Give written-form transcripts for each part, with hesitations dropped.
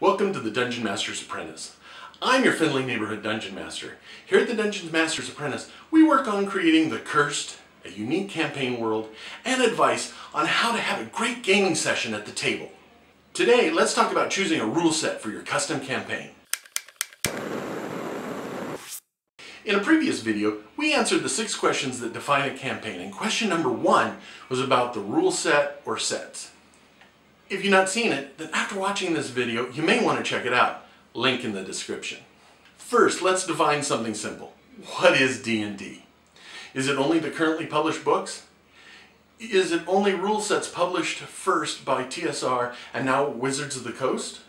Welcome to the Dungeon Master's Apprentice. I'm your friendly neighborhood Dungeon Master. Here at the Dungeon Master's Apprentice, we work on creating the Cursed, a unique campaign world, and advice on how to have a great gaming session at the table. Today, let's talk about choosing a rule set for your custom campaign. In a previous video, we answered the 6 questions that define a campaign, and question number 1 was about the rule set or sets. If you've not seen it, then after watching this video, you may want to check it out. Link in the description. First, let's define something simple. What is D&D? Is it only the currently published books? Is it only rule sets published first by TSR and now Wizards of the Coast?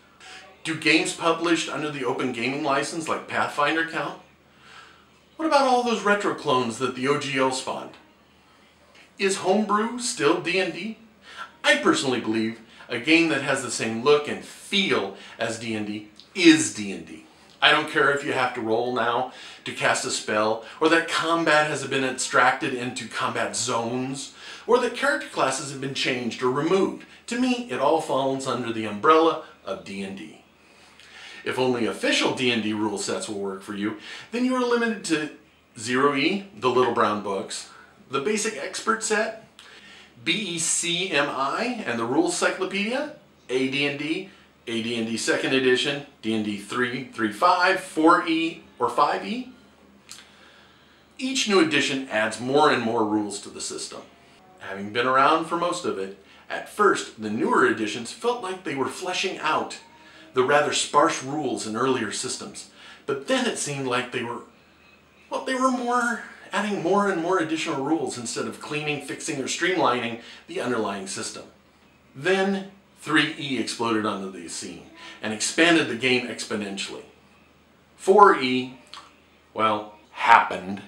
Do games published under the Open Gaming License like Pathfinder count? What about all those retro clones that the OGL spawned? Is homebrew still D&D? I personally believe a game that has the same look and feel as D&D is D&D. I don't care if you have to roll now to cast a spell, or that combat has been abstracted into combat zones, or that character classes have been changed or removed. To me, it all falls under the umbrella of D&D. If only official D&D rule sets will work for you, then you are limited to 0E, the Little Brown Books, the Basic Expert Set, BECMI and the Rules Cyclopedia, AD&D, AD&D 2nd Edition, D&D 3, 3.5, 4E, or 5E. Each new edition adds more and more rules to the system. Having been around for most of it, at first the newer editions felt like they were fleshing out the rather sparse rules in earlier systems, but then it seemed like they were adding more and more additional rules instead of cleaning, fixing, or streamlining the underlying system. Then 3E exploded onto the scene and expanded the game exponentially. 4E, well, happened.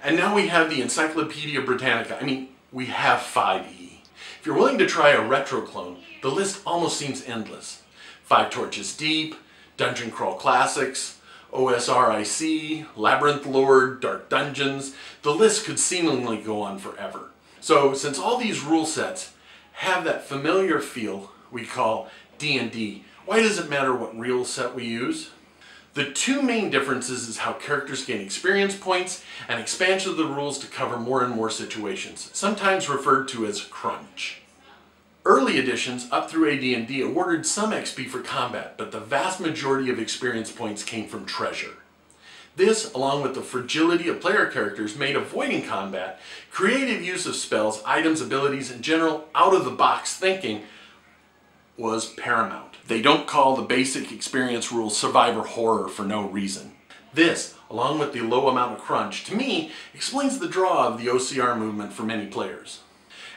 And now we have the Encyclopedia Britannica. We have 5E. If you're willing to try a retro clone, the list almost seems endless. 5 Torches Deep, Dungeon Crawl Classics, OSRIC, Labyrinth Lord, Dark Dungeons, the list could seemingly go on forever. So since all these rule sets have that familiar feel we call D&D, why does it matter what rule set we use? The 2 main differences is how characters gain experience points and expansion of the rules to cover more and more situations, sometimes referred to as crunch. Early editions, up through AD&D, awarded some XP for combat, but the vast majority of experience points came from treasure. This, along with the fragility of player characters, made avoiding combat, creative use of spells, items, abilities, and general out-of-the-box thinking was paramount. They don't call the basic experience rules survivor horror for no reason. This, along with the low amount of crunch, to me, explains the draw of the OCR movement for many players.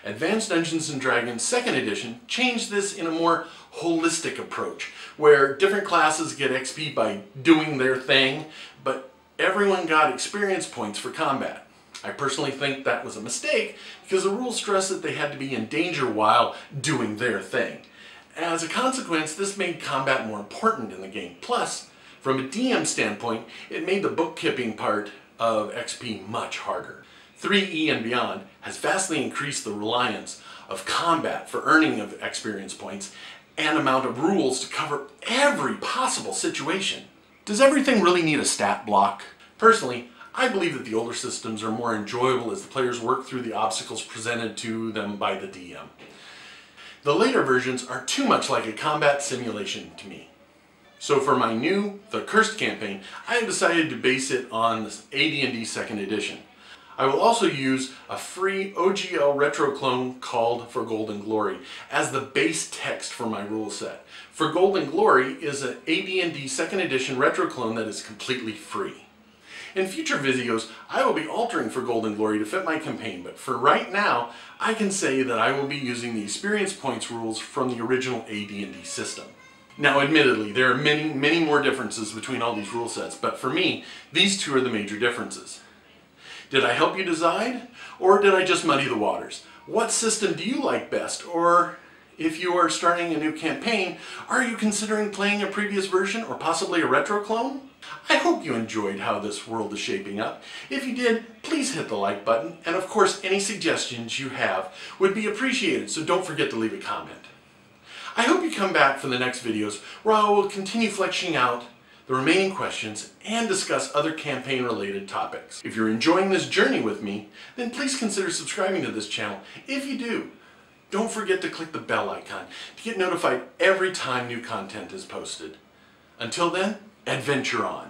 Advanced Dungeons & Dragons 2nd Edition changed this in a more holistic approach, where different classes get XP by doing their thing, but everyone got experience points for combat. I personally think that was a mistake, because the rules stressed that they had to be in danger while doing their thing. As a consequence, this made combat more important in the game. Plus, from a DM standpoint, it made the bookkeeping part of XP much harder. 3E and beyond has vastly increased the reliance of combat for earning of experience points and amount of rules to cover every possible situation. Does everything really need a stat block? Personally, I believe that the older systems are more enjoyable as the players work through the obstacles presented to them by the DM. The later versions are too much like a combat simulation to me. So for my new The Cursed campaign, I have decided to base it on the AD&D 2nd Edition. I will also use a free OGL retro clone called For Golden Glory as the base text for my rule set. For Golden Glory is an AD&D 2nd Edition retro clone that is completely free. In future videos, I will be altering For Golden Glory to fit my campaign, but for right now, I can say that I will be using the experience points rules from the original AD&D system. Now admittedly, there are many more differences between all these rule sets, but for me, these 2 are the major differences. Did I help you decide? Or did I just muddy the waters? What system do you like best? Or if you are starting a new campaign, are you considering playing a previous version or possibly a retro clone? I hope you enjoyed how this world is shaping up. If you did, please hit the like button, and of course any suggestions you have would be appreciated, so don't forget to leave a comment. I hope you come back for the next videos where I will continue fleshing out the remaining questions and discuss other campaign-related topics. If you're enjoying this journey with me, then please consider subscribing to this channel. If you do, don't forget to click the bell icon to get notified every time new content is posted. Until then, adventure on.